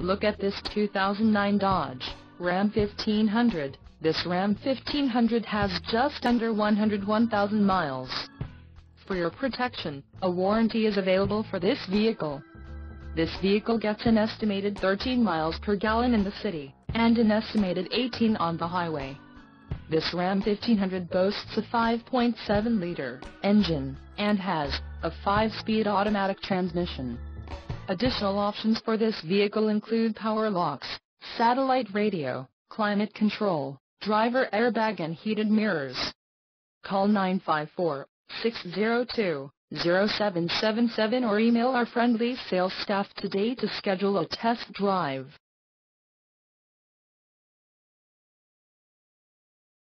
Look at this 2009 Dodge Ram 1500. This Ram 1500 has just under 101,000 miles. For your protection, a warranty is available for this vehicle. This vehicle gets an estimated 13 miles per gallon in the city, and an estimated 18 on the highway. This Ram 1500 boasts a 5.7-liter engine, and has a 5-speed automatic transmission. Additional options for this vehicle include power locks, satellite radio, climate control, driver airbag and heated mirrors. Call 954-602-0777 or email our friendly sales staff today to schedule a test drive.